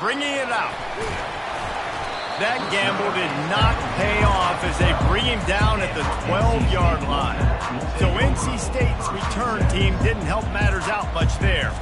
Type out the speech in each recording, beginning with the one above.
bringing it out. That gamble did not pay off as they bring him down at the 12-yard line. So NC State's return team didn't help matters out much there.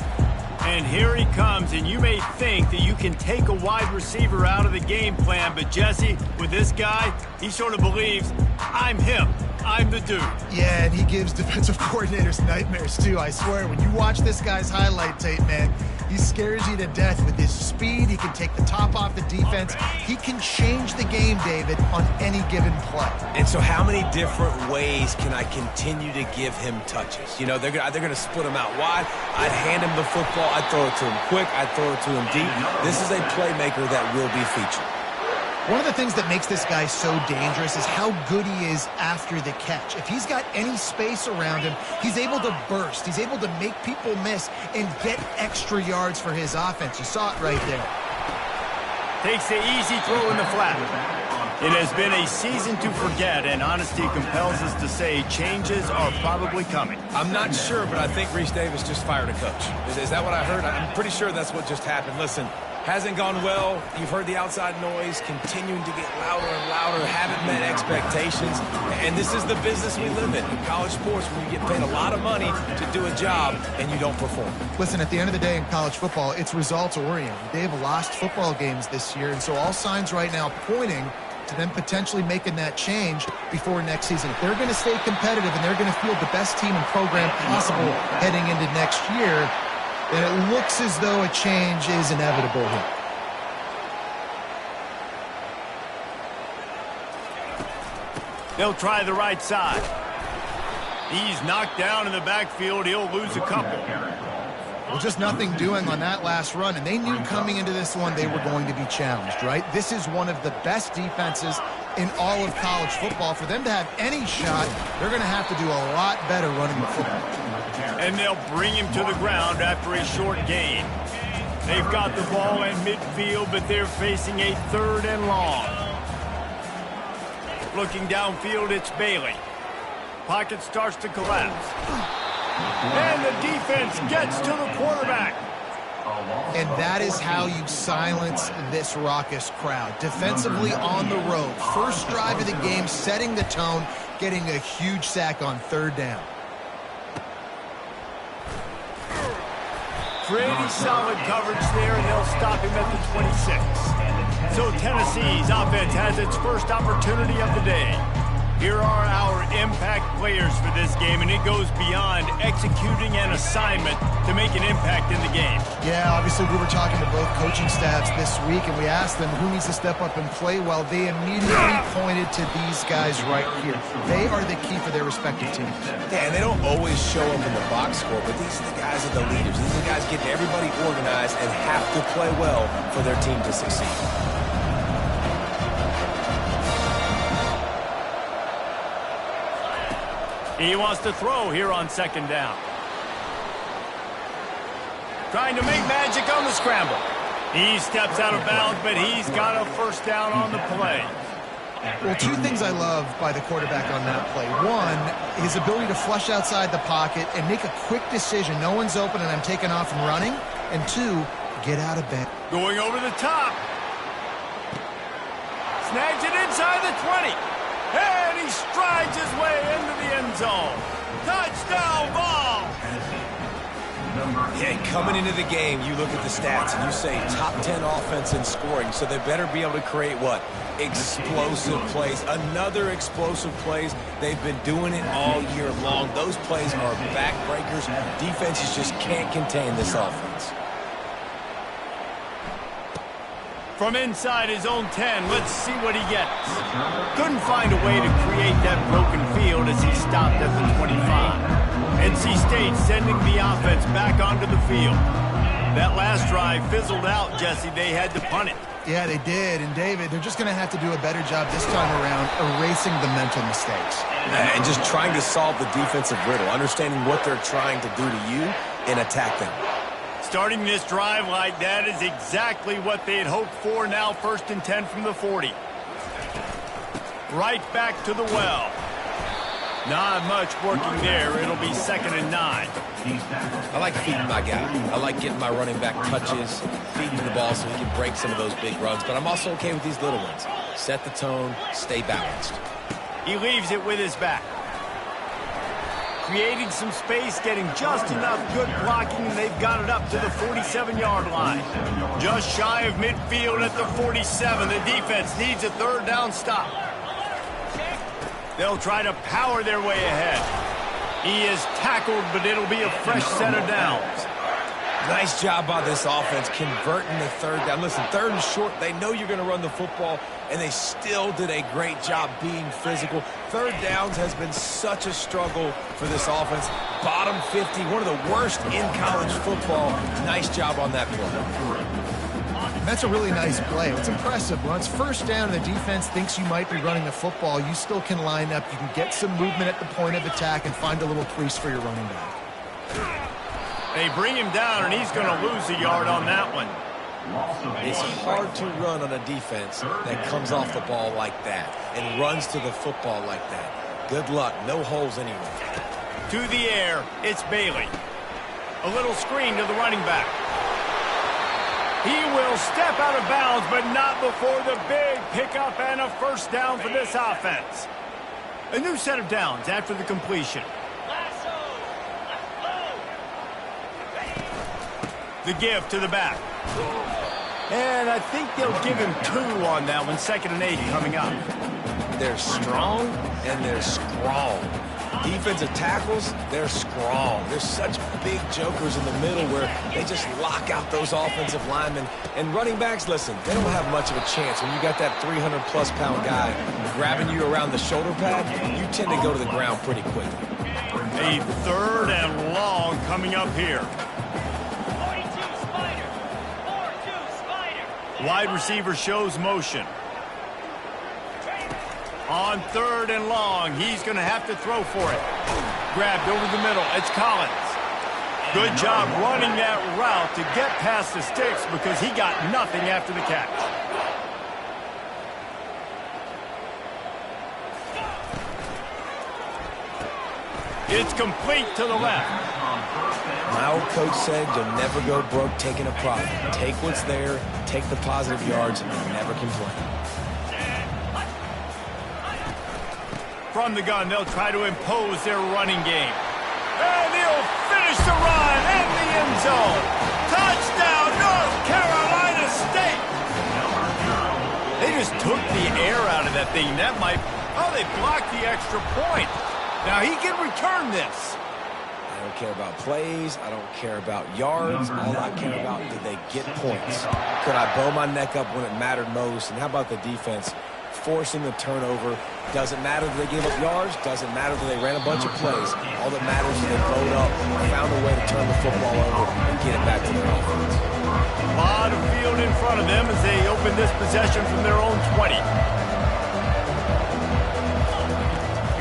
And here he comes, and you may think that you can take a wide receiver out of the game plan, but Jesse, with this guy, he sort of believes, I'm him. I'm the dude. Yeah, and he gives defensive coordinators nightmares, too. I swear, when you watch this guy's highlight tape, man, he scares you to death with his speed. He can take the top off the defense. He can change the game, David, on any given play. And so how many different ways can I continue to give him touches? You know, they're going to split him out wide. I'd hand him the football. I'd throw it to him quick. I'd throw it to him deep. This is a playmaker that will be featured. One of the things that makes this guy so dangerous is how good he is after the catch. If he's got any space around him, he's able to burst. He's able to make people miss and get extra yards for his offense. You saw it right there. Takes the easy throw in the flat. It has been a season to forget, and honesty compels us to say changes are probably coming. I'm not sure, but I think Reese Davis just fired a coach. Is that what I heard? I'm pretty sure that's what just happened. Listen, hasn't gone well. You've heard the outside noise continuing to get louder and louder. Haven't met expectations. And this is the business we live in college sports, where you get paid a lot of money to do a job and you don't perform. Listen, at the end of the day in college football, it's results-oriented. They have lost football games this year, and so all signs right now pointing to them potentially making that change before next season. If they're going to stay competitive and they're going to field the best team and program possible heading into next year, then it looks as though a change is inevitable here. They'll try the right side. He's knocked down in the backfield. He'll lose a couple. Well, just nothing doing on that last run, and they knew coming into this one they were going to be challenged, right? This is one of the best defenses in all of college football. For them to have any shot, they're going to have to do a lot better running the football. And they'll bring him to the ground after a short gain. They've got the ball in midfield, but they're facing a 3rd and long. Looking downfield, it's Bailey. Pocket starts to collapse. And the defense gets to the quarterback. And that is how you silence this raucous crowd. Defensively on the road. First drive of the game, setting the tone, getting a huge sack on 3rd down. Pretty solid coverage there, and they'll stop him at the 26. So Tennessee's offense has its first opportunity of the day. Here are our impact players for this game, and it goes beyond executing an assignment to make an impact in the game. Yeah, obviously we were talking to both coaching staffs this week, and we asked them who needs to step up and play well. They immediately pointed to these guys right here. They are the key for their respective teams. Yeah, and they don't always show up in the box score, but these are the guys that are the leaders. These are the guys getting everybody organized and have to play well for their team to succeed. He wants to throw here on 2nd down. Trying to make magic on the scramble. He steps out of bounds, but he's got a 1st down on the play. Well, 2 things I love by the quarterback on that play. 1, his ability to flush outside the pocket and make a quick decision. No one's open and I'm taking off and running. And 2, get out of bed. Going over the top. Snags it inside the 20. And he strides his way into the end zone. Touchdown ball. Yeah, coming into the game, you look at the stats and you say top 10 offense in scoring, so they better be able to create what? Explosive plays. Another explosive plays. They've been doing it all year long. Those plays are backbreakers. Defenses just can't contain this offense. From inside his own 10, let's see what he gets. Couldn't find a way to create that broken field as he stopped at the 25. NC State sending the offense back onto the field. That last drive fizzled out, Jesse. They had to punt it. Yeah, they did. And, David, they're just going to have to do a better job this time around erasing the mental mistakes. And just trying to solve the defensive riddle, understanding what they're trying to do to you and attack them. Starting this drive like that is exactly what they had hoped for. Now 1st and 10 from the 40. Right back to the well. Not much working there. It'll be 2nd and 9. I like feeding my guy. I like getting my running back touches, feeding the ball so he can break some of those big runs. But I'm also okay with these little ones. Set the tone, stay balanced. He leaves it with his back. Creating some space, getting just enough good blocking, and they've got it up to the 47-yard line. Just shy of midfield at the 47. The defense needs a 3rd down stop. They'll try to power their way ahead. He is tackled, but it'll be a fresh set of downs. Nice job by this offense converting the 3rd down. Listen, 3rd and short, they know you're going to run the football, and they still did a great job being physical. 3rd downs has been such a struggle for this offense. Bottom 50, one of the worst in college football. Nice job on that play. That's a really nice play. It's impressive. When it's 1st down and the defense thinks you might be running the football, you still can line up. You can get some movement at the point of attack and find a little crease for your running back. They bring him down, and he's going to lose a yard on that one. It's hard to run on a defense that comes off the ball like that and runs to the football like that. Good luck. No holes anywhere. To the air, it's Bailey. A little screen to the running back. He will step out of bounds, but not before the big pickup and a 1st down for this offense. A new set of downs after the completion. The give to the back. And I think they'll give him 2 on that one. 2nd and 8 coming up. They're strong and they're scrawl. Defensive tackles, they're scrawl. There's such big jokers in the middle where they just lock out those offensive linemen. And running backs, listen, they don't have much of a chance. When you got that 300-plus pound guy grabbing you around the shoulder pad, you tend to go to the ground pretty quickly. A 3rd and long coming up here. 42 Spider. 4-2 Spider. Wide receiver shows motion. On 3rd and long, he's going to have to throw for it. Grabbed over the middle. It's Collins. Good job running that route to get past the sticks because he got nothing after the catch. It's complete to the left. My old coach said you'll never go broke taking a profit. Take what's there, take the positive yards, and never complain. From the gun, they'll try to impose their running game. And he'll finish the run in the end zone. Touchdown, North Carolina State. They just took the air out of that thing. That might... Oh, they blocked the extra point. Now he can return this. I don't care about plays. I don't care about yards. All I care about, did they get points? Could I bow my neck up when it mattered most? And how about the defense forcing the turnover? Doesn't matter that they gave up yards. Doesn't matter that they ran a bunch of plays. All that matters is they bowed up, found a way to turn the football over and get it back to their offense. A lot of field in front of them as they open this possession from their own 20.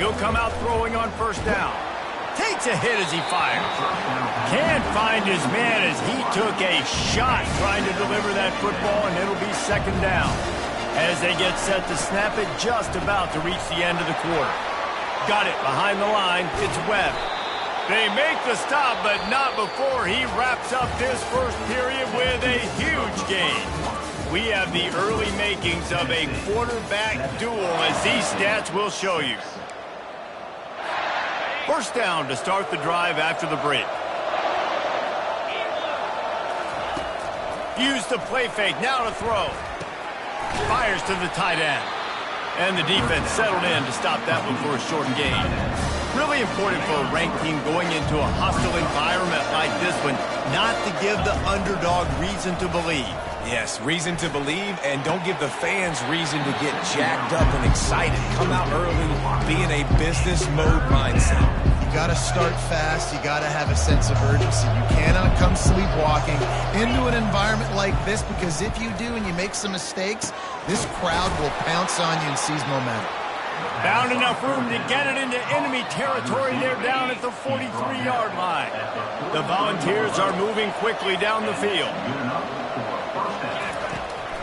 He'll come out throwing on 1st down. Takes a hit as he fires. Can't find his man as he took a shot trying to deliver that football, and it'll be 2nd down. As they get set to snap it, just about to reach the end of the quarter. Got it behind the line. It's Webb. They make the stop, but not before he wraps up this 1st period with a huge gain. We have the early makings of a quarterback duel, as these stats will show you. 1st down to start the drive after the break. Use the play fake. Now to throw. Fires to the tight end. And the defense settled in to stop that one for a short gain. Really important for a ranked team going into a hostile environment like this one, not to give the underdog reason to believe. Yes, reason to believe, and don't give the fans reason to get jacked up and excited. Come out early, be in a business mode mindset. You got to start fast. You got to have a sense of urgency. You cannot come sleepwalking into an environment like this, because if you do and you make some mistakes, this crowd will pounce on you and seize momentum. Found enough room to get it into enemy territory. They're down at the 43-yard line. The Volunteers are moving quickly down the field.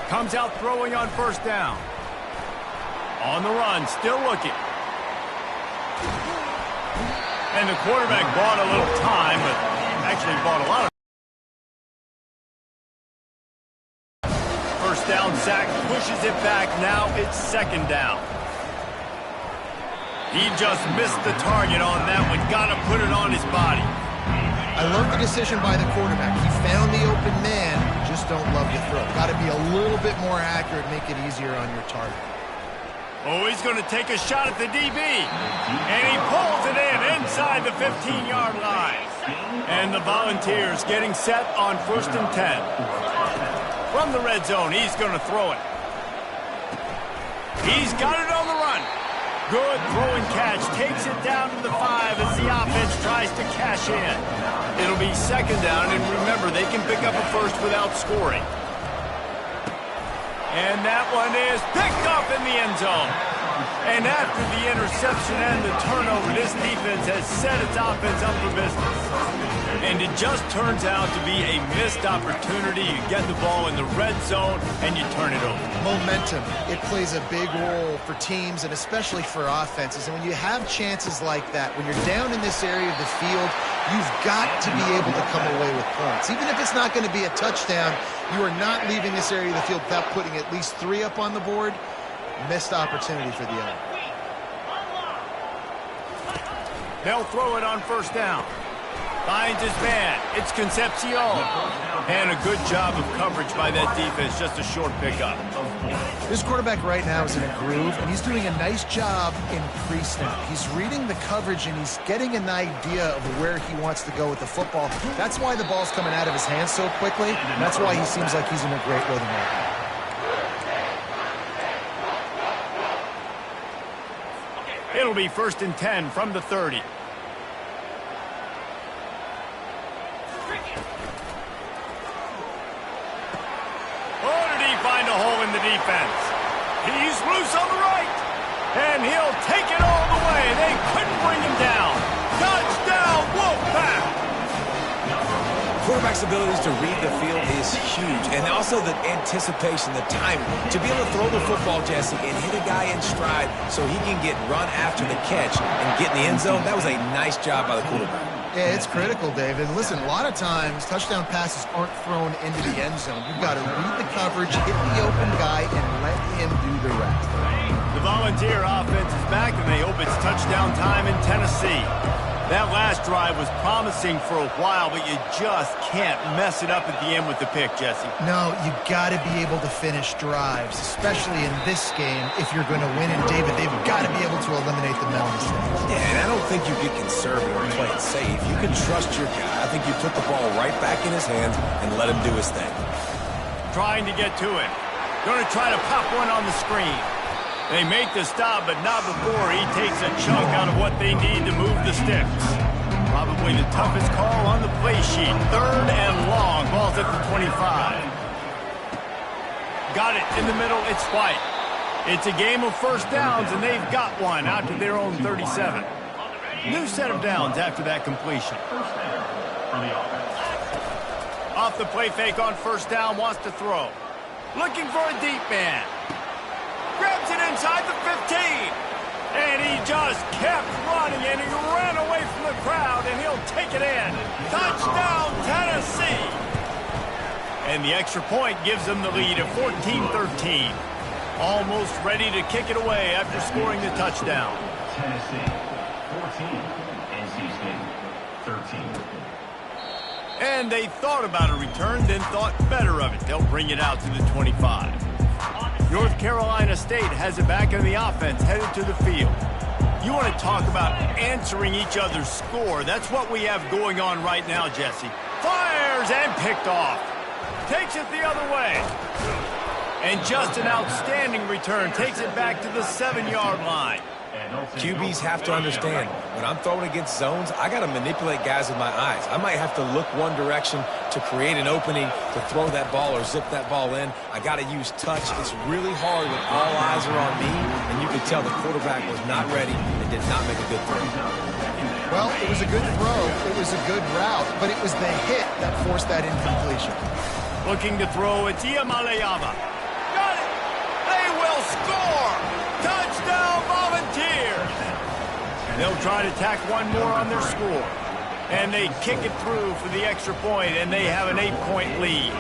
Comes out throwing on 1st down. On the run, still looking. And the quarterback bought a little time, but actually bought a lot of. First down sack, pushes it back. Now it's second down. He just missed the target on that one. Got to put it on his body. I love the decision by the quarterback. He found the open man. Just don't love the throw. Got to be a little bit more accurate, make it easier on your target. Oh, he's going to take a shot at the DB. And he pulls it in inside the 15-yard line. And the Volunteers getting set on 1st and 10. From the red zone, he's going to throw it. He's got it on the run. Good throw and catch. Takes it down to the 5 as the offense tries to cash in. It'll be second down, and remember, they can pick up a first without scoring. And that one is picked up in the end zone. And after the interception and the turnover, this defense has set its offense up for business. And it just turns out to be a missed opportunity. You get the ball in the red zone, and you turn it over. Momentum. It plays a big role for teams and especially for offenses. And when you have chances like that, when you're down in this area of the field, you've got to be able to come away with points. Even if it's not going to be a touchdown, you are not leaving this area of the field without putting at least 3 up on the board. Missed opportunity for the other. They'll throw it on first down. Finds his man. It's Concepcion. And a good job of coverage by that defense. Just a short pickup. This quarterback right now is in a groove, and he's doing a nice job in pre-snap. He's reading the coverage, and he's getting an idea of where he wants to go with the football. That's why the ball's coming out of his hands so quickly, and that's why he seems like he's in a great rhythm right now. It'll be 1st and 10 from the 30. Find a hole in the defense. He's loose on the right. And he'll take it all the way. They couldn't bring him down. Touchdown, Wolfpack! Quarterback's abilities to read the field is huge. And also the anticipation, the timing. To be able to throw the football, Jesse, and hit a guy in stride so he can get run after the catch and get in the end zone, that was a nice job by the quarterback. Yeah, it's critical, David. Listen, a lot of times, touchdown passes aren't thrown into the end zone. You've got to read the coverage, hit the open guy, and let him do the rest. The Volunteer offense is back, and they hope it's touchdown time in Tennessee. That last drive was promising for a while, but you just can't mess it up at the end with the pick, Jesse. No, you got to be able to finish drives, especially in this game if you're going to win. And, David, they've got to be able to eliminate the mental mistakes. Yeah, and I don't think you get conservative and play it safe. You can trust your guy. I think you put the ball right back in his hands and let him do his thing. Trying to get to it. Going to try to pop one on the screen. They make the stop, but not before he takes a chunk out of what they need to move the sticks. Probably the toughest call on the play sheet. 3rd and long. Ball's at the 25. Got it in the middle. It's White. It's a game of first downs, and they've got one out to their own 37. New set of downs after that completion. Off the play fake on first down, wants to throw. Looking for a deep man. Grabs it inside the 15. And he just kept running, and he ran away from the crowd, and he'll take it in. Touchdown, Tennessee. And the extra point gives them the lead at 14-13. Almost ready to kick it away after scoring the touchdown. Tennessee, 14. NC State, 13. And they thought about a return, then thought better of it. They'll bring it out to the 25. North Carolina State has it back in the offense, headed to the field. You want to talk about answering each other's score. That's what we have going on right now, Jesse. Fires and picked off. Takes it the other way. And just an outstanding return. Takes it back to the 7-yard line. QBs have to understand, when I'm throwing against zones, I got to manipulate guys with my eyes. I might have to look one direction to create an opening to throw that ball or zip that ball in. I got to use touch. It's really hard when all eyes are on me, and you can tell the quarterback was not ready and did not make a good throw. Well, it was a good throw. It was a good route, but it was the hit that forced that incompletion. Looking to throw, it's Iamaleyama. Got it! They will score! Touchdown, Volunteers! They'll try to tack one more on their score. And they kick it through for the extra point, and they have an 8-point lead.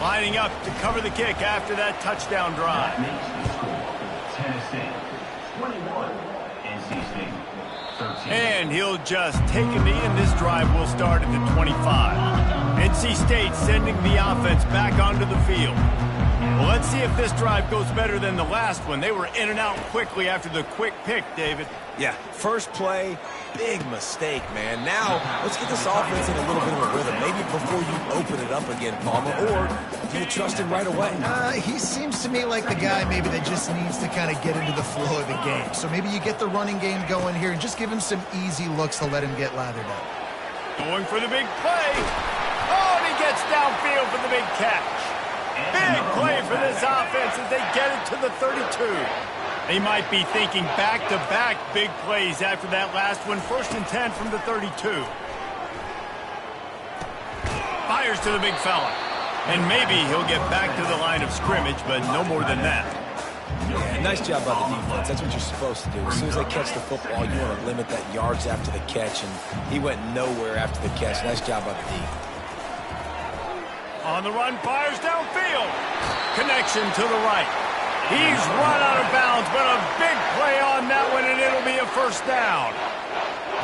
Lining up to cover the kick after that touchdown drive. That makes the score Tennessee 21, NC State 13. And he'll just take a knee, and this drive will start at the 25. NC State sending the offense back onto the field. Well, let's see if this drive goes better than the last one. They were in and out quickly after the quick pick, David. Yeah, first play, big mistake, man. Now, let's get this offense in a little bit of a rhythm. Maybe before you open it up again, Palmer, or do you trust him right away? He seems to me like the guy maybe that just needs to kind of get into the flow of the game. So maybe you get the running game going here and just give him some easy looks to let him get lathered up. Going for the big play. Oh, and he gets downfield for the big catch. Big play for this offense as they get it to the 32. They might be thinking back-to-back big plays after that last one. 1st and 10 from the 32. Fires to the big fella. And maybe he'll get back to the line of scrimmage, but no more than that. Yeah, nice job by the defense. That's what you're supposed to do. As soon as they catch the football, you want to limit that yards after the catch, and he went nowhere after the catch. Nice job by the D. On the run, fires downfield. Connection to the right. He's run out of bounds, but a big play on that one, and it'll be a 1st down.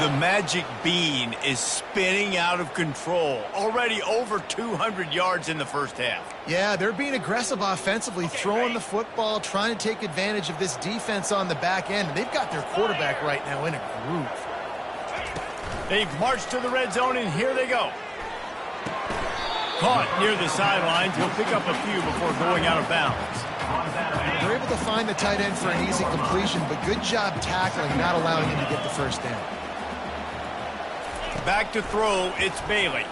The magic bean is spinning out of control. Already over 200 yards in the 1st half. Yeah, they're being aggressive offensively, throwing the football, trying to take advantage of this defense on the back end. And they've got their quarterback right now in a groove. They've marched to the red zone, and here they go. Caught near the sidelines. He'll pick up a few before going out of bounds. They're able to find the tight end for an easy completion, but good job tackling, not allowing him to get the 1st down. Back to throw, it's Bailey.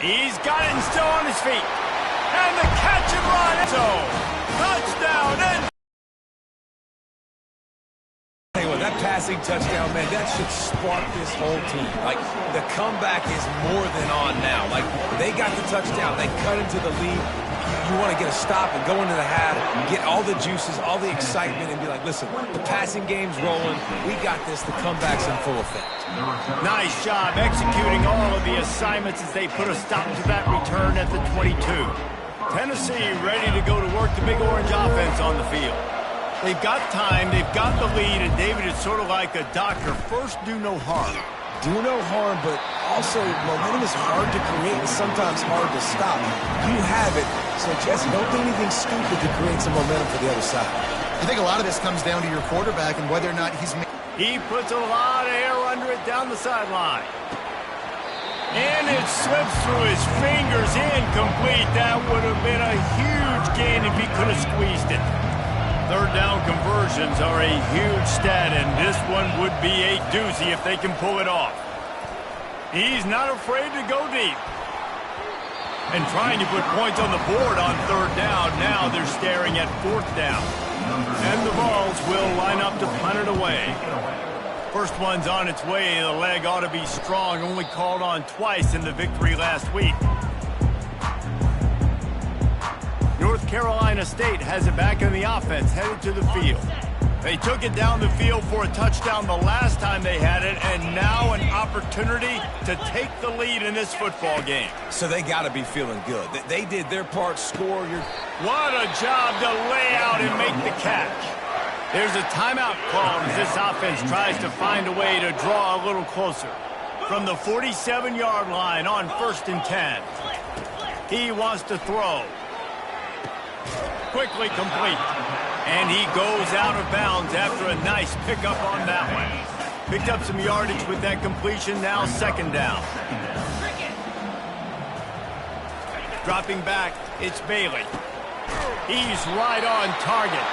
He's got it and still on his feet. And the catch and run. So, touchdown. And Hey, well, that passing touchdown, man, that should spark this whole team. Like, the comeback is more than on now. Like, they got the touchdown. They cut into the lead. You want to get a stop and go into the half, get all the juices, all the excitement, and be like, listen, the passing game's rolling. We got this. The comeback's in full effect. nice job executing all of the assignments as they put a stop to that return at the 22. Tennessee ready to go to work the big orange offense on the field. They've got time, they've got the lead, and David, it's sort of like a doctor. First, do no harm. Do no harm, but also momentum is hard to create and sometimes hard to stop. You have it, so Jesse, don't do anything stupid to create some momentum for the other side. I think a lot of this comes down to your quarterback and whether or not he's... He puts a lot of air under it down the sideline. And it slips through his fingers, incomplete. That would have been a huge gain if he could have squeezed it. 3rd down conversions are a huge stat, and this one would be a doozy if they can pull it off. He's not afraid to go deep. And trying to put points on the board on 3rd down. Now they're staring at 4th down. And the Vols will line up to punt it away. First one's on its way. The leg ought to be strong. Only called on twice in the victory last week. North Carolina State has it back in the offense, headed to the field. They took it down the field for a touchdown the last time they had it, and now an opportunity to take the lead in this football game. So they got to be feeling good. They did their part, score. What a job to lay out and make the catch. There's a timeout called as this offense tries to find a way to draw a little closer. From the 47-yard line on 1st and 10. He wants to throw. Quickly complete. And he goes out of bounds after a nice pickup on that one. Picked up some yardage with that completion, now 2nd down. Dropping back, it's Bailey. He's right on target.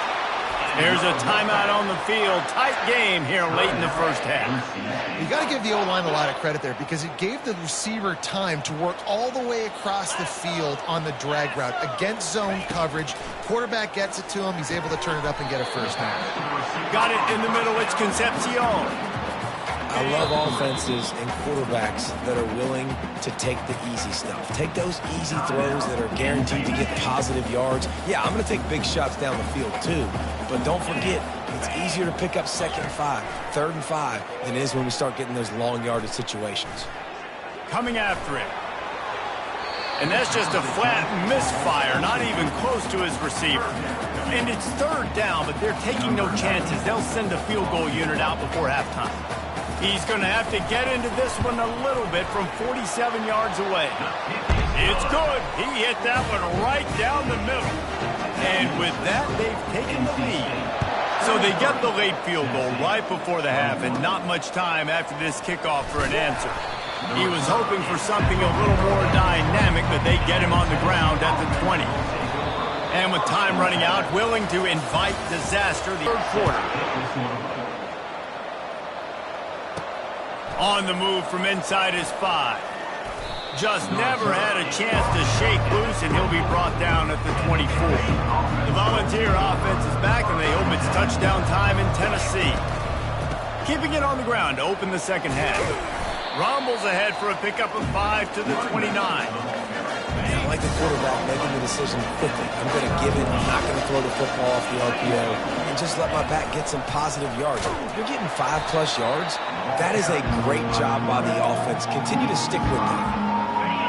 There's a timeout on the field. Tight game here late in the 1st half. You got to give the O-line a lot of credit there because it gave the receiver time to work all the way across the field on the drag route against zone coverage. Quarterback gets it to him. He's able to turn it up and get a 1st down. Got it in the middle. It's Concepcion. I love offenses and quarterbacks that are willing to take the easy stuff. Take those easy throws that are guaranteed to get positive yards. Yeah, I'm going to take big shots down the field too, but don't forget, It's easier to pick up 2nd and 5, 3rd and 5 than it is when we start getting those long yardage situations. Coming after it. And that's just a flat misfire, not even close to his receiver. And it's 3rd down, but they're taking no chances. They'll send the field goal unit out before halftime. He's going to have to get into this one a little bit from 47 yards away. It's good. He hit that one right down the middle. And with that, they've taken the lead. So they get the late field goal right before the half, and not much time after this kickoff for an answer. He was hoping for something a little more dynamic, but they get him on the ground at the 20. And with time running out, willing to invite disaster the 3rd quarter. On the move from inside his 5. Just never had a chance to shake loose, and he'll be brought down at the 24. The Volunteer offense is back, and they hope it's touchdown time in Tennessee. Keeping it on the ground to open the second half. Rumbles ahead for a pickup of 5 to the 29. I like the quarterback making the decision quickly. I'm going to give it. I'm not going to throw the football off the RPO and just let my back get some positive yards. You're getting 5+ yards. That is a great job by the offense. Continue to stick with that.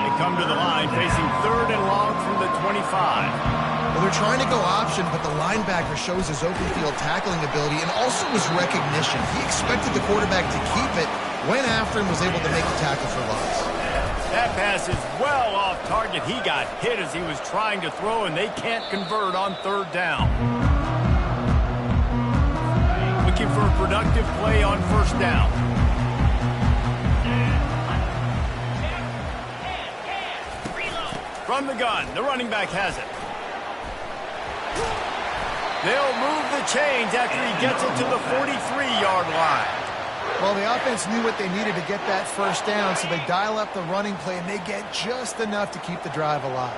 They come to the line facing 3rd and long from the 25. Well, they're trying to go option, but the linebacker shows his open field tackling ability and also his recognition. He expected the quarterback to keep it, went after him, was able to make a tackle for loss. That pass is well off target. He got hit as he was trying to throw, and they can't convert on 3rd down. Looking for a productive play on 1st down. From the gun, the running back has it. They'll move the chains after he gets it to the 43-yard line. Well, the offense knew what they needed to get that 1st down, so they dial up the running play, and they get just enough to keep the drive alive.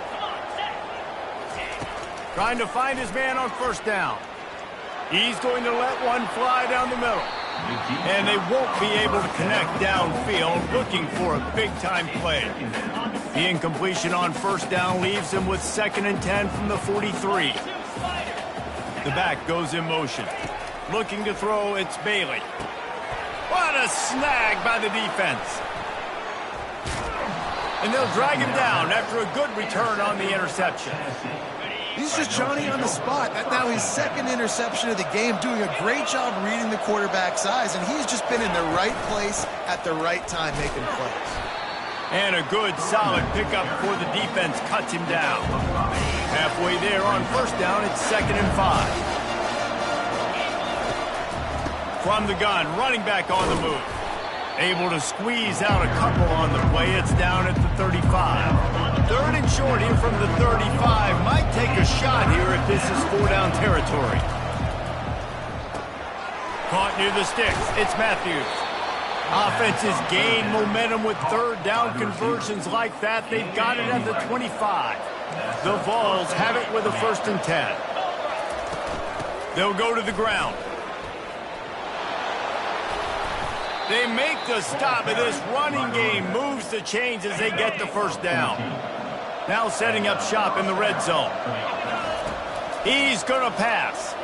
Trying to find his man on 1st down. He's going to let one fly down the middle. And they won't be able to connect downfield, looking for a big-time play. The incompletion on 1st down leaves him with 2nd and 10 from the 43. The back goes in motion. Looking to throw, it's Bailey. What a snag by the defense. And they'll drag him down after a good return on the interception. He's just Johnny on the spot. That's now his 2nd interception of the game, doing a great job reading the quarterback's eyes, and he's just been in the right place at the right time making plays. And a good, solid pickup before the defense cuts him down. Halfway there on 1st down, it's 2nd and 5. From the gun, running back on the move. Able to squeeze out a couple on the play. It's down at the 35. 3rd and short here from the 35. Might take a shot here if this is 4-down territory. Caught near the sticks. It's Matthews. Offenses gain momentum with 3rd down conversions like that. They've got it at the 25. The Vols have it with a 1st and 10. They'll go to the ground. They make the stop, and this running game moves the chains as they get the 1st down. Now setting up shop in the red zone. He's going to pass.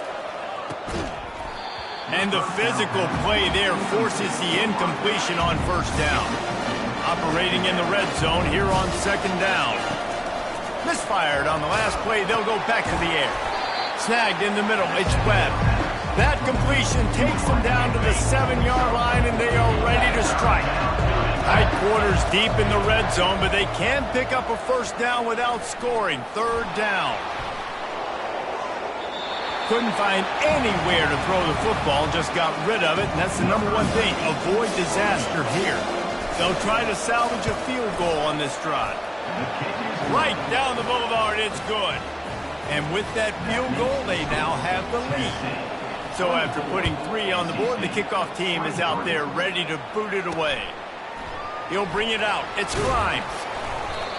And the physical play there forces the incompletion on 1st down. Operating in the red zone here on 2nd down. Misfired on the last play. They'll go back to the air. Snagged in the middle. It's Webb. That completion takes them down to the 7-yard line, and they are ready to strike. Tight quarters deep in the red zone, but they can pick up a 1st down without scoring. 3rd down. Couldn't find anywhere to throw the football, just got rid of it, and that's the number one thing. Avoid disaster here. They'll try to salvage a field goal on this drive. Right down the boulevard, it's good. And with that field goal, they now have the lead. So after putting 3 on the board, the kickoff team is out there ready to boot it away. He'll bring it out. It's Grimes.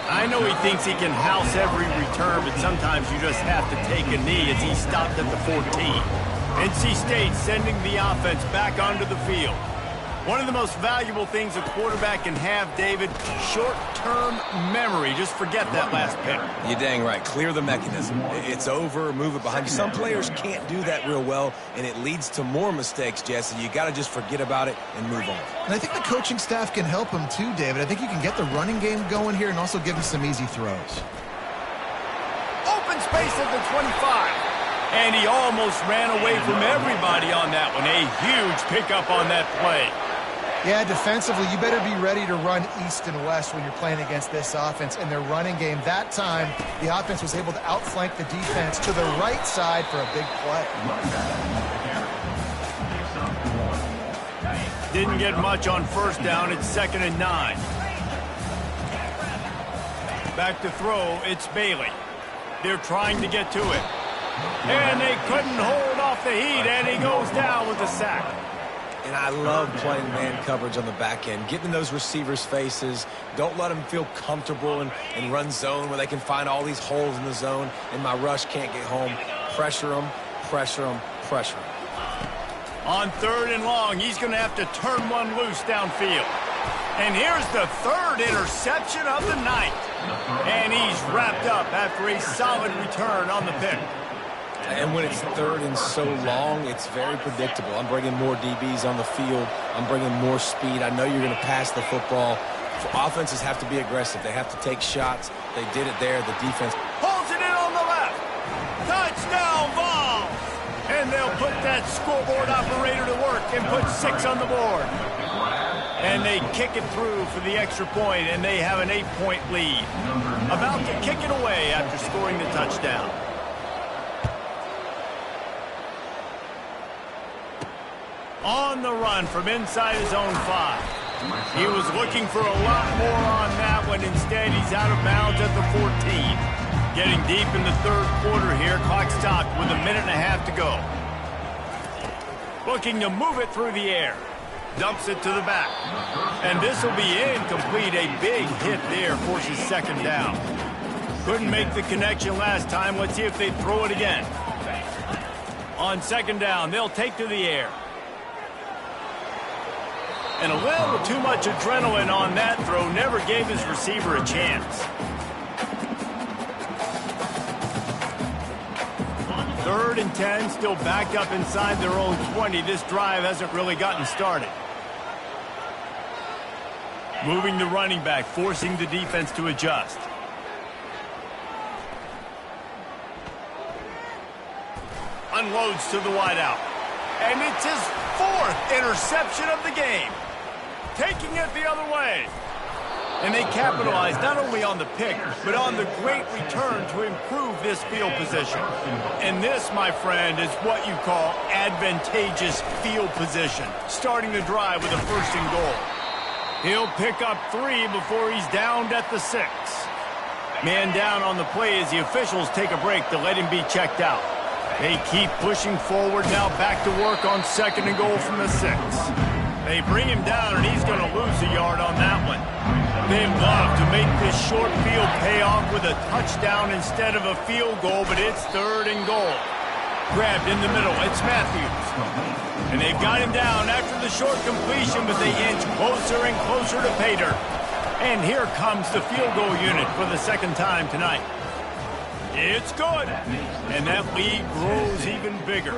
I know he thinks he can house every return, but sometimes you just have to take a knee as he stopped at the 14. NC State sending the offense back onto the field. One of the most valuable things a quarterback can have, David, short-term memory. Just forget that last pick. You're dang right. Clear the mechanism. It's over, move it behind you. Some players can't do that real well, and it leads to more mistakes, Jesse. You got to just forget about it and move on. And I think the coaching staff can help him too, David. I think you can get the running game going here and also give him some easy throws. Open space at the 25. And he almost ran away from everybody on that one. A huge pickup on that play. Yeah, defensively, you better be ready to run east and west when you're playing against this offense. And their running game, that time, the offense was able to outflank the defense to the right side for a big play. Didn't get much on first down. It's 2nd and 9. Back to throw, it's Bailey. They're trying to get to it. And they couldn't hold off the heat, and he goes down with a sack. And I love playing man coverage on the back end, getting in those receivers' faces. Don't let them feel comfortable and run zone where they can find all these holes in the zone, and my rush can't get home. Pressure them, pressure them, pressure them. On 3rd and long, he's going to have to turn one loose downfield. And here's the 3rd interception of the night. And he's wrapped up after a solid return on the pick. And when it's 3rd and so long, it's very predictable. I'm bringing more DBs on the field. I'm bringing more speed. I know you're going to pass the football. Offenses have to be aggressive. They have to take shots. They did it there. The defense pulls it in on the left. Touchdown, Vols! And they'll put that scoreboard operator to work and put 6 on the board. And they kick it through for the extra point, and they have an 8-point lead. About to kick it away after scoring the touchdown. On the run from inside his own 5. He was looking for a lot more on that one. Instead, he's out of bounds at the 14. Getting deep in the 3rd quarter here. Clock stopped with 1.5 minutes to go. Looking to move it through the air. Dumps it to the back. And this will be incomplete. A big hit there forces 2nd down. Couldn't make the connection last time. Let's see if they throw it again. On 2nd down, they'll take to the air. And a little too much adrenaline on that throw. Never gave his receiver a chance. 3rd and 10, still backed up inside their own 20. This drive hasn't really gotten started. Moving the running back, forcing the defense to adjust. Unloads to the wideout. And it's his 4th interception of the game. Taking it the other way. And they capitalize not only on the pick, but on the great return to improve this field position. And this, my friend, is what you call advantageous field position. Starting the drive with a 1st and goal. He'll pick up 3 before he's downed at the 6. Man down on the play as the officials take a break to let him be checked out. They keep pushing forward now, back to work on 2nd and goal from the 6. They bring him down, and he's going to lose a yard on that one. They'd love to make this short field pay off with a touchdown instead of a field goal, but it's 3rd and goal. Grabbed in the middle, it's Matthews. And they've got him down after the short completion, but they inch closer and closer to pay dirt. And here comes the field goal unit for the 2nd time tonight. It's good. And that lead grows even bigger.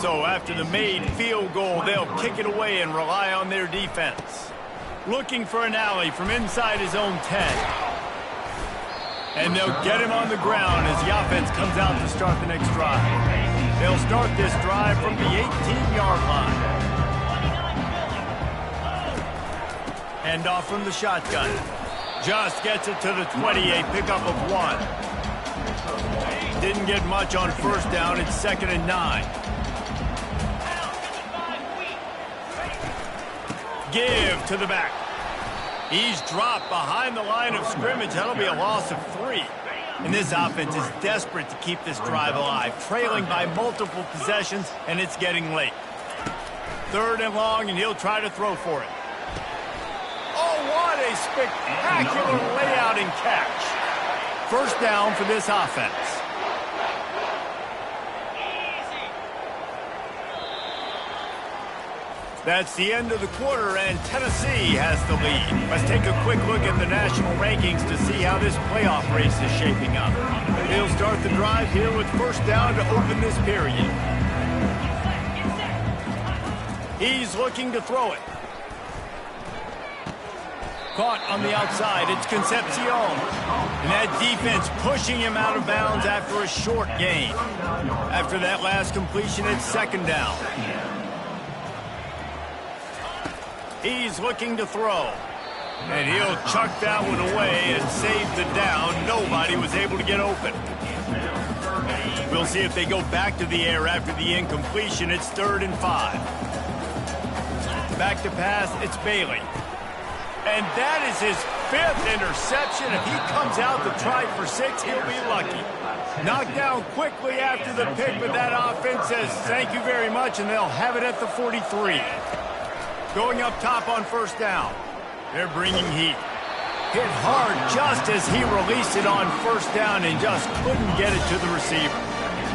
So after the made field goal, they'll kick it away and rely on their defense. Looking for an alley from inside his own 10. And they'll get him on the ground as the offense comes out to start the next drive. They'll start this drive from the 18-yard line. Hand off from the shotgun. Just gets it to the 28, pickup of 1. Didn't get much on first down. It's 2nd and 9. Give to the back. He's dropped behind the line of scrimmage. That'll be a loss of 3. And this offense is desperate to keep this drive alive, trailing by multiple possessions, and it's getting late. 3rd and long, and he'll try to throw for it. Oh, what a spectacular layout and catch. First down for this offense. That's the end of the quarter, and Tennessee has the lead. Let's take a quick look at the national rankings to see how this playoff race is shaping up. They'll start the drive here with first down to open this period. He's looking to throw it. Caught on the outside. It's Concepcion. And that defense pushing him out of bounds after a short gain. After that last completion, it's second down. He's looking to throw. And he'll chuck that one away and save the down. Nobody was able to get open. We'll see if they go back to the air after the incompletion. It's 3rd and 5. Back to pass, it's Bailey. And that is his 5th interception. If he comes out to try for 6, he'll be lucky. Knocked down quickly after the pick, but that offense says thank you very much, and they'll have it at the 43. Going up top on first down. They're bringing heat. Hit hard just as he released it on first down and just couldn't get it to the receiver.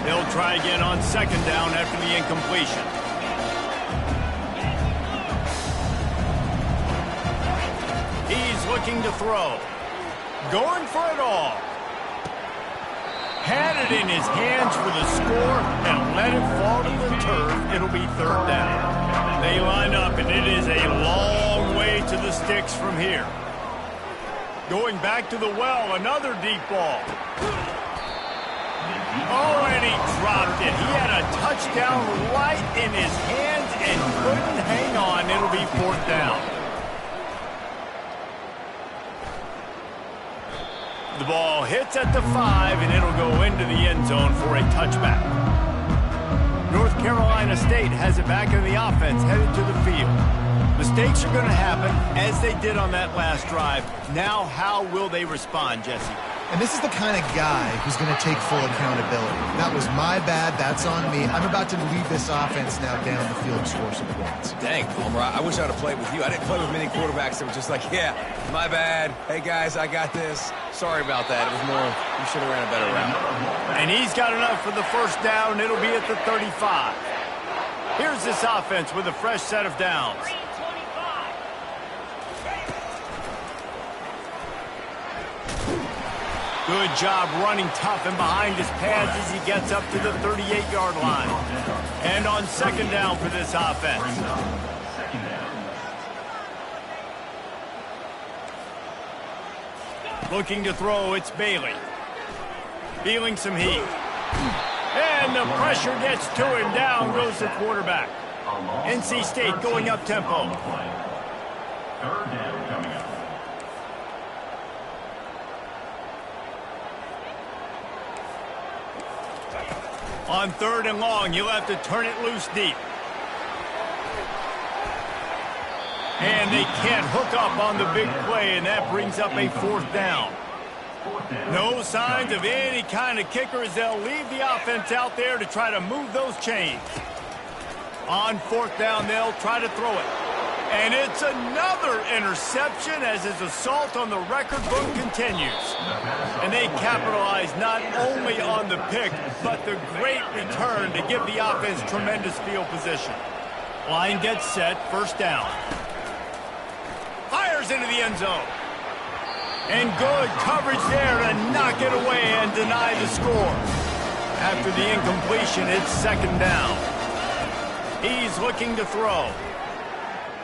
They'll try again on second down after the incompletion. He's looking to throw. Going for it all. Had it in his hands for the score and let it fall to the turf. It'll be 3rd down. They line up, and it is a long way to the sticks from here. Going back to the well, another deep ball. Oh, and he dropped it. He had a touchdown right in his hands and couldn't hang on. It'll be 4th down. The ball hits at the 5, and it'll go into the end zone for a touchback. North Carolina State has it back in the offense, headed to the field. Mistakes are going to happen, as they did on that last drive. Now, how will they respond, Jesse? And this is the kind of guy who's going to take full accountability. That was my bad. That's on me. I'm about to lead this offense now down the field and score some points. Dang, Homer, I wish I would have played with you. I didn't play with many quarterbacks that were just like, yeah, my bad. Hey, guys, I got this. Sorry about that. It was more, you should have ran a better route. And he's got enough for the first down. It'll be at the 35. Here's this offense with a fresh set of downs. Good job running tough and behind his pads as he gets up to the 38-yard line. And on second down for this offense. Looking to throw, it's Bailey. Feeling some heat. And the pressure gets to him. Down goes the quarterback. NC State going up tempo. 3rd down coming up. On 3rd and long, you'll have to turn it loose deep. And they can't hook up on the big play, and that brings up a 4th down. No signs of any kind of kicker as they'll leave the offense out there to try to move those chains. On 4th down, they'll try to throw it. And it's another interception as his assault on the record book continues. And they capitalize not only on the pick, but the great return to give the offense tremendous field position. Line gets set, first down. Fires into the end zone. And good coverage there to knock it away and deny the score. After the incompletion, it's second down. He's looking to throw.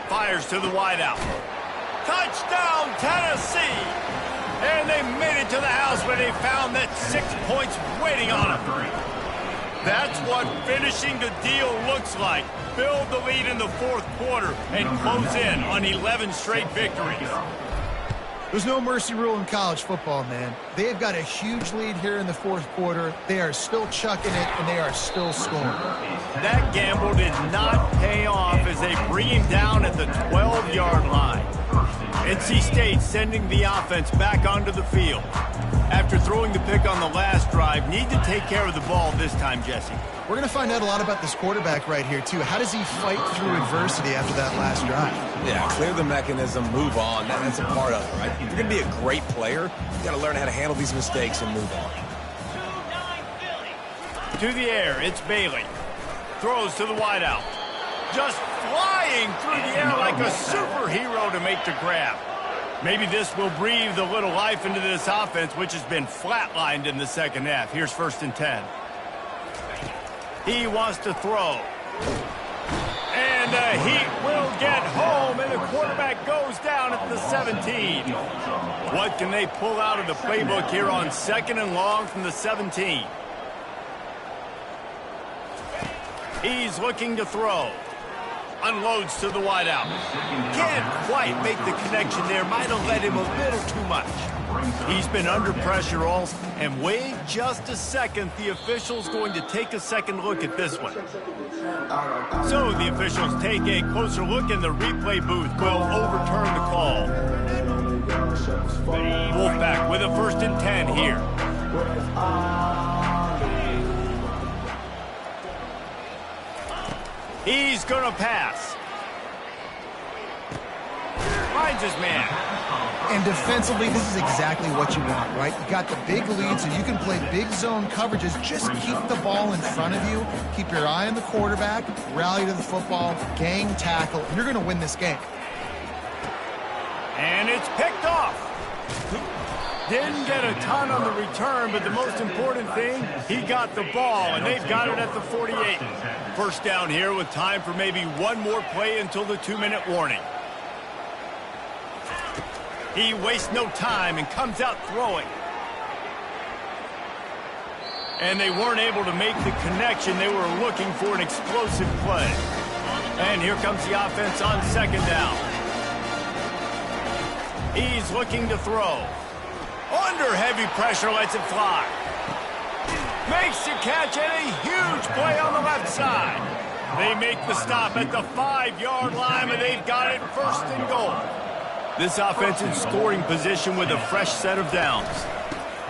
Fires to the wideout. Touchdown, Tennessee! And they made it to the house where they found that 6 points waiting on them. That's what finishing the deal looks like. Build the lead in the 4th quarter and close in on 11 straight victories. There's no mercy rule in college football, man. They have got a huge lead here in the 4th quarter. They are still chucking it, and they are still scoring. That gamble did not pay off as they bring him down at the 12-yard line. NC State sending the offense back onto the field. After throwing the pick on the last drive, need to take care of the ball this time, Jesse. We're going to find out a lot about this quarterback right here, too. How does he fight through adversity after that last drive? Yeah, clear the mechanism, move on. That's a part of it, right? If you're going to be a great player, you got to learn how to handle these mistakes and move on. To the air, it's Bailey. Throws to the wideout. just flying through the air like a superhero to make the grab. Maybe this will breathe a little life into this offense, which has been flatlined in the second half. Here's 1st and 10. He wants to throw. And the Heat will get home, and the quarterback goes down at the 17. What can they pull out of the playbook here on 2nd and long from the 17? He's looking to throw. Unloads to the wideout. Can't quite make the connection there. Might have led him a little too much. He's been under pressure all, and wait just a second. The official's going to take a second look at this one. So the officials take a closer look, and the replay booth will overturn the call. Wolfpack with a 1st and 10 here. He's going to pass. Finds his man. And defensively, this is exactly what you want, right? You got the big lead, so you can play big zone coverages. Just keep the ball in front of you. Keep your eye on the quarterback. Rally to the football. Gang tackle. And you're going to win this game. And it's picked off. Didn't get a ton on the return, but the most important thing, he got the ball, and they've got it at the 48. 1st down here with time for maybe one more play until the 2-minute warning. He wastes no time and comes out throwing. And they weren't able to make the connection. They were looking for an explosive play. And here comes the offense on 2nd down. He's looking to throw. Under heavy pressure, lets it fly. Makes the catch and a huge play on the left side. They make the stop at the 5-yard line, and they've got it 1st and goal. This offense in scoring position with a fresh set of downs.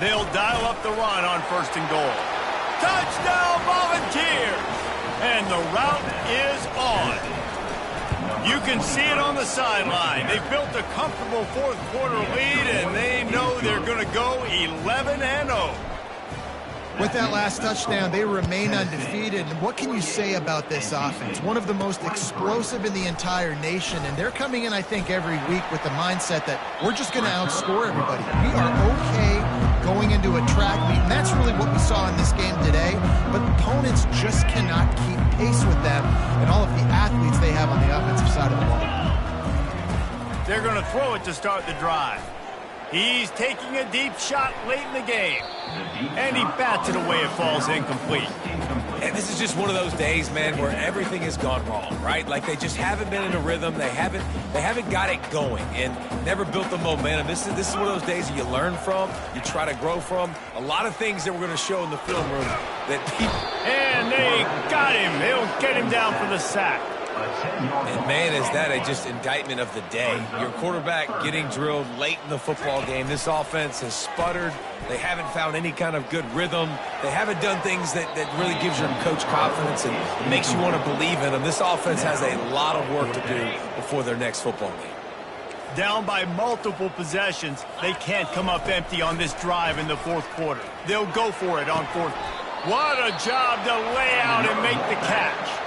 They'll dial up the run on 1st and goal. Touchdown Volunteers! And the route is on. You can see it on the sideline. They've built a comfortable 4th quarter lead, and they know they're going to go 11-0. With that last touchdown, they remain undefeated. And what can you say about this offense? One of the most explosive in the entire nation, and they're coming in, I think, every week with the mindset that we're just going to outscore everybody. We are okay going into a track meet, and that's really what we saw in this game today. But opponents just cannot keep pace with them and all of the athletes they have on the offensive side of the ball. They're going to throw it to start the drive. He's taking a deep shot late in the game. And he bats it away. It falls incomplete. And this is just one of those days, man, where everything has gone wrong, right? Like they just haven't been in a rhythm. They haven't got it going and never built the momentum. This is one of those days that you learn from, you try to grow from. A lot of things that we're going to show in the film room that people... And they got him. They'll get him down for the sack. And, man, is that just indictment of the day. Your quarterback getting drilled late in the football game. This offense has sputtered. They haven't found any kind of good rhythm. They haven't done things that really gives your coach confidence and makes you want to believe in them. This offense has a lot of work to do before their next football game. Down by multiple possessions, they can't come up empty on this drive in the 4th quarter. They'll go for it on 4th. What a job to lay out and make the catch.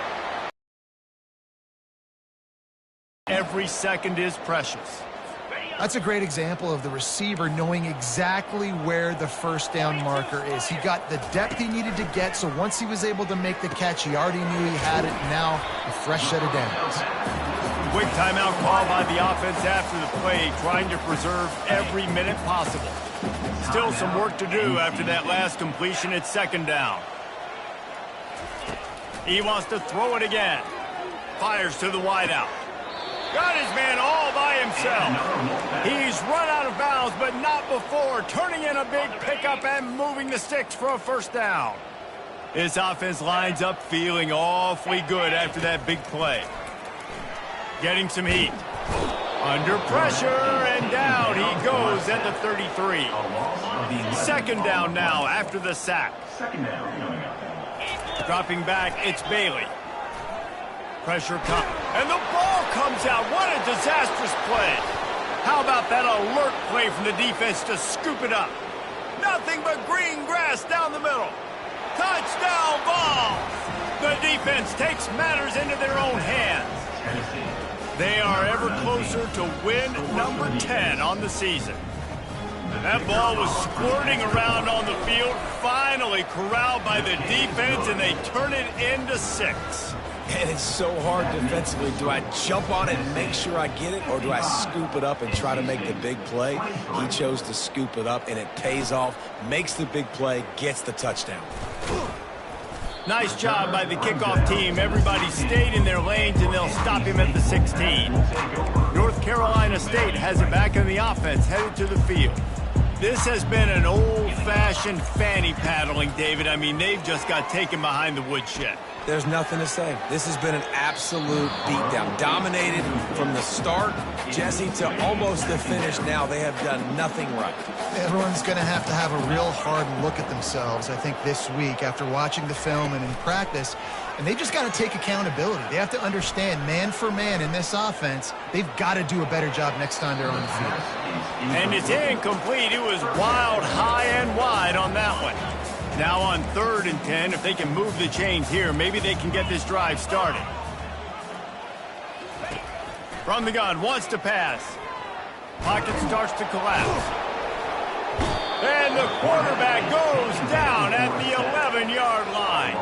Every second is precious. That's a great example of the receiver knowing exactly where the 1st down marker is. He got the depth he needed to get, so once he was able to make the catch, he already knew he had it. Now, a fresh set of downs. Quick timeout call by the offense after the play, trying to preserve every minute possible. Still some work to do after that last completion at 2nd down. He wants to throw it again. Fires to the wideout. Got his man all by himself. He's run out of bounds, but not before. Turning in a big pickup and moving the sticks for a 1st down. This offense lines up feeling awfully good after that big play. Getting some heat. Under pressure, and down he goes at the 33. 2nd down now after the sack. Dropping back, it's Bailey. Pressure comes, and the ball comes out. What a disastrous play. How about that alert play from the defense to scoop it up? Nothing but green grass down the middle. Touchdown ball. The defense defense takes matters into their own hands. They are ever closer to win number 10 on the season. That ball was squirting around on the field, finally corralled by the defense, and they turn it into 6. And it's so hard defensively. Do I jump on it and make sure I get it, or do I scoop it up and try to make the big play? He chose to scoop it up, and it pays off, makes the big play, gets the touchdown. Nice job by the kickoff team. Everybody stayed in their lanes, and they'll stop him at the 16. North Carolina State has it back in the offense, headed to the field. This has been an old-fashioned fanny paddling, David. I mean, they've just got taken behind the woodshed. There's nothing to say. This has been an absolute beatdown. Dominated from the start, Jesse, to almost the finish now. They have done nothing right. Everyone's going to have a real hard look at themselves, I think, this week after watching the film and in practice. And they just got to take accountability. They have to understand, man for man in this offense, they've got to do a better job next time they're on the field. And it's incomplete. It was wild, high and wide on that one. Now on 3rd and 10, if they can move the chains here, maybe they can get this drive started. From the gun, wants to pass. Pocket starts to collapse. And the quarterback goes down at the 11-yard line.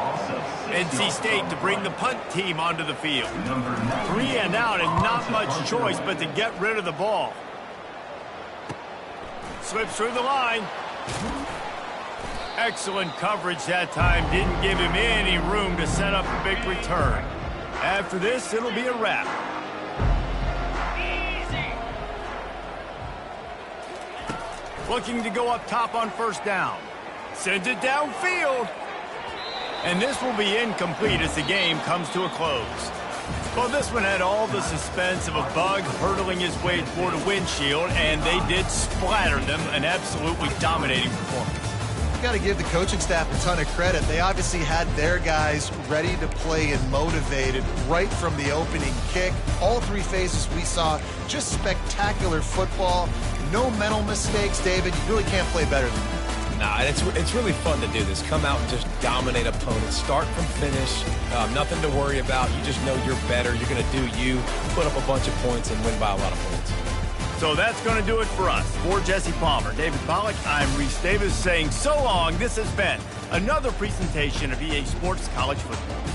NC State to bring the punt team onto the field. 3 and out and not much choice but to get rid of the ball. Slips through the line. Excellent coverage that time. Didn't give him any room to set up a big return. After this, it'll be a wrap. Easy. Looking to go up top on 1st down. Sends it downfield. And this will be incomplete as the game comes to a close. Well, this one had all the suspense of a bug hurtling his way toward a windshield, and they did splatter them. An absolutely dominating performance. Got to give the coaching staff a ton of credit. They obviously had their guys ready to play and motivated right from the opening kick. All 3 phases we saw, just spectacular football. No mental mistakes, David. You really can't play better than that. Nah, it's really fun to do this. Come out and just dominate opponents. Start from finish. Nothing to worry about. You just know you're better. You're going to do you, put up a bunch of points, and win by a lot of points. So that's going to do it for us. For Jesse Palmer, David Pollack, I'm Reese Davis saying so long. This has been another presentation of EA Sports College Football.